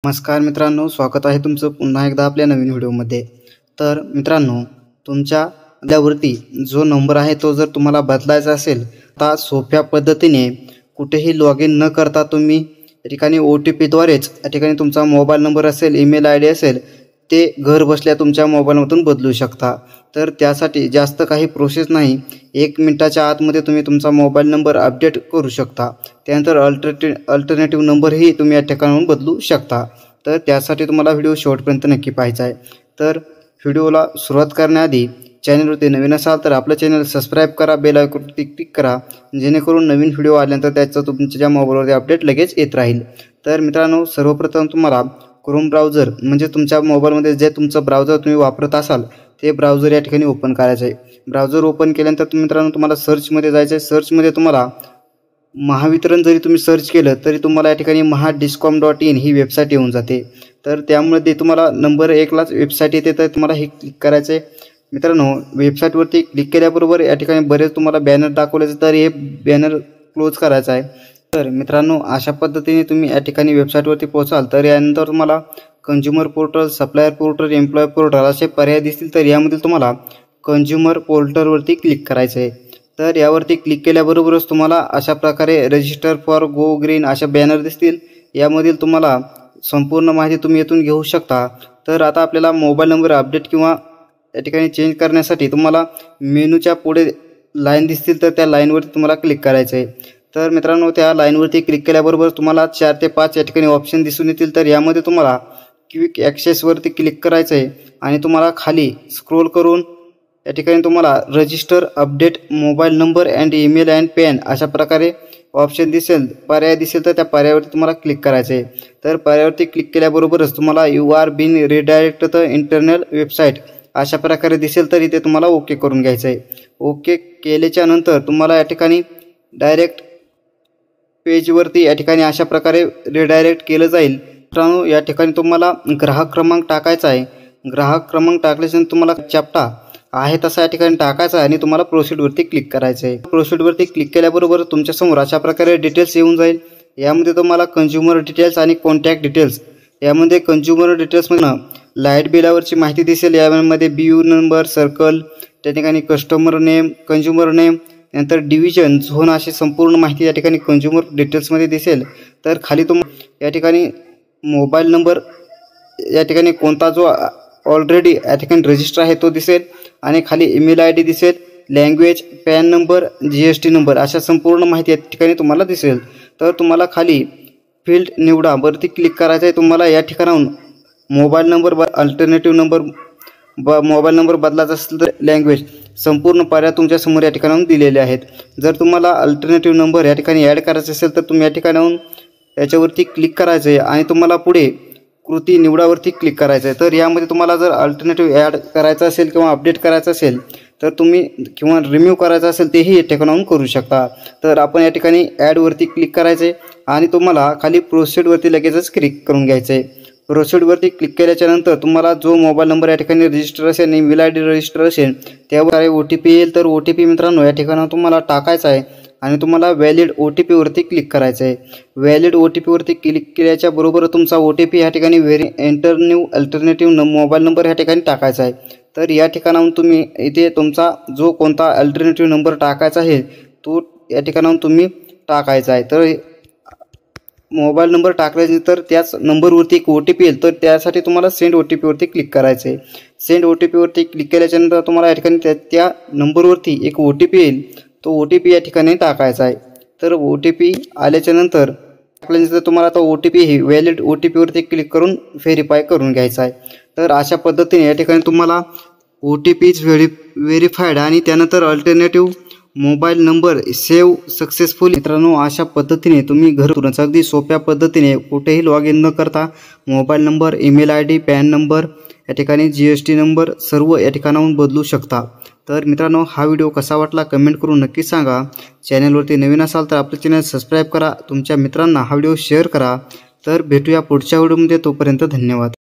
नमस्कार मित्रांनो, स्वागत आहे तुमचं पुन्हा एकदा आपल्या नवीन व्हिडिओमध्ये। तर मित्रांनो, तुमच्या त्यावरती जो नंबर आहे तो जर तुम्हाला बदलायचा असेल तर सोप्या पद्धतीने कुठेही लॉग इन न करता तुम्ही या ठिकाणी OTP द्वारेच या ठिकाणी तुमचा मोबाईल नंबर असेल, ईमेल आयडी असेल ते घर बसल्या तुमच्या मोबाईलमधून बदलू शकता। तर त्यासाठी जास्त काही प्रोसेस नाही, 1 मिनिटाच्या आतमध्ये तुम्ही तुमचा मोबाईल नंबर अपडेट करू शकता। त्यानंतर अल्टरनेटिव्ह नंबरही तुम्ही या ठिकाणाहून बदलू शकता। तर त्यासाठी तुम्हाला व्हिडिओ शेवटपर्यंत नक्की पाहायचा आहे। तर व्हिडिओला सुरुवात करण्याआधी चॅनलवरती नवीन असाल तर आपलं चॅनल सबस्क्राईब करा, बेल आयकॉनवरती क्लिक करा, जेणेकरून नवीन व्हिडिओ आल्यानंतर त्याचं तुमच्या मोबाईलवरती अपडेट लगेच येत राहील। तर मित्रांनो, सर्वप्रथम तुम्हाला क्रोम ब्राउझर म्हणजे तुमच्या मोबाईलमध्ये जे तुमचं ब्राउझर तुम्ही वापरत असाल ते ब्राउझर या ठिकाणी ओपन करायचं आहे। ब्राउझर ओपन केल्यानंतर मित्रांनो तुम्हाला सर्चमध्ये जायचं आहे। सर्चमध्ये तुम्हाला महावितरण जरी तुम्ही सर्च केलं तरी तुम्हाला या ठिकाणी mahadiscom.in ही वेबसाईट येऊन जाते। तर त्यामुळे तुम्हाला नंबर 1लाच वेबसाईट येते, तर तुम्हाला हे क्लिक करायचं आहे। मित्रांनो, वेबसाईटवरती क्लिक केल्याबरोबर या ठिकाणी बरेच तुम्हाला बॅनर दाखवले तर हे बॅनर क्लोज करायचं आहे। तर मित्रांनो, अशा पद्धतीने तुम्ही या ठिकाणी वेबसाईटवरती पोहोचाल तर यानंतर तुम्हाला consumer portal, supplier portal, employ portal असे पर्याय दिसतील। तर यामधील तुम्हाला कंझ्युमर पोर्टलवरती क्लिक करायचं आहे। तर यावरती क्लिक केल्याबरोबरच तुम्हाला अशा प्रकारे रजिस्टर फॉर गो ग्रीन अशा बॅनर दिसतील। यामधील तुम्हाला संपूर्ण माहिती तुम्ही येथून घेऊ शकता। तर आता आपल्याला मोबाईल नंबर अपडेट किंवा या ठिकाणी चेंज करण्यासाठी तुम्हाला मेनूच्या पुढे लाईन दिसतील, तर त्या लाईनवरती तुम्हाला क्लिक करायचं आहे। तर मित्रांनो, त्या लाईनवरती क्लिक केल्याबरोबर तुम्हाला 4 ते 5 या ठिकाणी ऑप्शन दिसून येतील। तर यामध्ये तुम्हाला क्विक ॲक्सेसवरती क्लिक करायचं आहे आणि तुम्हाला खाली स्क्रोल करून या ठिकाणी तुम्हाला register update mobile number and email and pan अशा प्रकारे ऑप्शन दिसेल, पर्याय दिसेल, तर त्या पर्यायावरती तुम्हाला क्लिक करायचं आहे। तर पर्यायावरती क्लिक केल्याबरोबरच तुम्हाला you are been redirect the internal website अशा प्रकारे दिसेल, तर इथे तुम्हाला ओके करून घ्यायचं आहे। ओके केल्याच्या नंतर तुम्हाला या ठिकाणी डायरेक्ट पेजवरती या ठिकाणी अशा प्रकारे रिडायरेक्ट केलं जाईल। मित्रांनो, या ठिकाणी तुम्हाला ग्राहक क्रमांक टाकायचा आहे। ग्राहक क्रमांक टाकल्यानंतर तुम्हाला चॅप्टा आहे तसा या ठिकाणी टाकायचा आहे आणि तुम्हाला प्रोसीडवरती क्लिक करायचं आहे। प्रोसीडवरती क्लिक केल्याबरोबर तुमच्यासमोर अशा प्रकारे डिटेल्स येऊन जाईल। यामध्ये तुम्हाला कंझ्युमर डिटेल्स आणि कॉन्टॅक्ट डिटेल्स, यामध्ये कंझ्युमर डिटेल्समध्ये लाईट बिलावरची माहिती दिसेल। यामध्ये BU नंबर, सर्कल, त्या ठिकाणी कस्टमर नेम, कंझ्युमर नेम, नंतर डिव्हिजन, झोन अशी संपूर्ण माहिती या ठिकाणी कंझ्युमर डिटेल्समध्ये दिसेल। तर खाली तुम्हाला या ठिकाणी मोबाईल नंबर या ठिकाणी कोणता जो ऑलरेडी या ठिकाणी रजिस्टर आहे तो दिसेल आणि खाली ईमेल आयडी दिसेल, language, pan number, GST number अशा संपूर्ण माहिती या ठिकाणी तुम्हाला दिसेल। तर तुम्हाला खाली फील्ड निवडा वरती क्लिक करायचं आहे। तुम्हाला या ठिकाणाहून mobile number alternative number mobile number बदलायचा असेल तर लँग्वेज संपूर्ण पर्याय तुमच्या समोर या ठिकाणाहून दिलेले आहेत। जर तुम्हाला अल्टरनेटिव्ह नंबर या ठिकाणी ॲड करायचा असेल तर तुम्ही या ठिकाणाहून याच्यावरती क्लिक करायचं आहे आणि तुम्हाला पुढे कृती निवडावरती क्लिक करायचं आहे। तर यामध्ये तुम्हाला जर अल्टरनेटिव्ह ॲड करायचं असेल किंवा अपडेट करायचं असेल तर तुम्ही किंवा रिम्यूव्ह करायचं असेल तेही या ठिकाणाहून करू शकता। तर आपण या ठिकाणी ॲडवरती क्लिक करायचं आहे आणि तुम्हाला खाली प्रोसीडवरती लगेचच क्लिक करून घ्यायचं आहे। प्रोसीडवरती क्लिक केल्याच्या नंतर तुम्हाला जो मोबाईल नंबर या ठिकाणी रजिस्टर असेल, ईमेल आयडी रजिस्टर असेल, त्यावर OTP येईल। तर OTP मित्रांनो या ठिकाणी तुम्हाला टाकायचा आहे आणि तुम्हाला व्हॅलिड OTP वरती क्लिक करायचं आहे। व्हॅलिड OTP वरती क्लिक केल्याच्या बरोबर तुमचा OTP या ठिकाणी enter new alternative mobile number या ठिकाणी टाकायचा आहे। तर या ठिकाणाहून तुम्ही इथे तुमचा जो कोणता अल्टरनेटिव्ह नंबर टाकायचा आहे तो या ठिकाणाहून तुम्ही टाकायचा आहे। तर मोबाईल नंबर टाकल्यानंतर त्याच नंबरवरती एक OTP येईल, तर त्यासाठी तुम्हाला सेंड OTP वरती क्लिक करायचं आहे। सेंड OTP वरती क्लिक केल्याच्यानंतर तुम्हाला या ठिकाणी त्या नंबरवरती एक OTP येईल, तो OTP या ठिकाणी टाकायचा आहे। तर OTP आल्याच्यानंतर टाकल्यानंतर तुम्हाला आता OTP ही व्हॅलिड OTP वरती क्लिक करून व्हेरीफाय करून घ्यायचा आहे। तर अशा पद्धतीने या ठिकाणी तुम्हाला OTP इज व्हेरीफाईड आणि त्यानंतर alternative mobile number save successfully. मित्रांनो, अशा पद्धतीने तुम्ही घरूनच अगदी सोप्या पद्धतीने कुठेही लॉग इन न करता mobile number, email ID, pan number, या ठिकाणी GST नंबर सर्व या ठिकाणाहून बदलू शकता। तर मित्रांनो, हा व्हिडिओ कसा वाटला कमेंट करून नक्की सांगा। चॅनलवरती नवीन असाल तर आपलं चॅनल सबस्क्राईब करा, तुमच्या मित्रांना हा व्हिडिओ शेअर करा। तर भेटूया पुढच्या व्हिडिओमध्ये, तोपर्यंत धन्यवाद।